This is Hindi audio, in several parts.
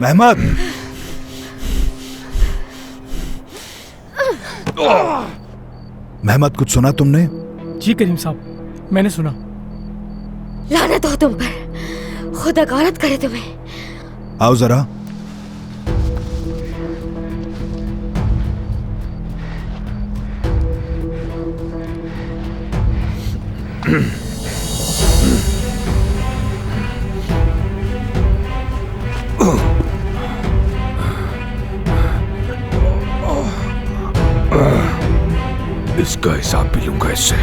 मेहमद, मेहमद कुछ सुना तुमने? जी करीम साहब, मैंने सुना। लानत हो तुम पर, खुदा गौरत करे तुम्हें। आओ जरा। इसका हिसाब भी लूंगा इससे।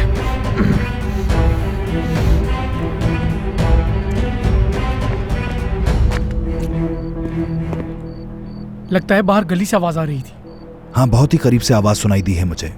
लगता है बाहर गली से आवाज आ रही थी। हाँ, बहुत ही करीब से आवाज सुनाई दी है मुझे।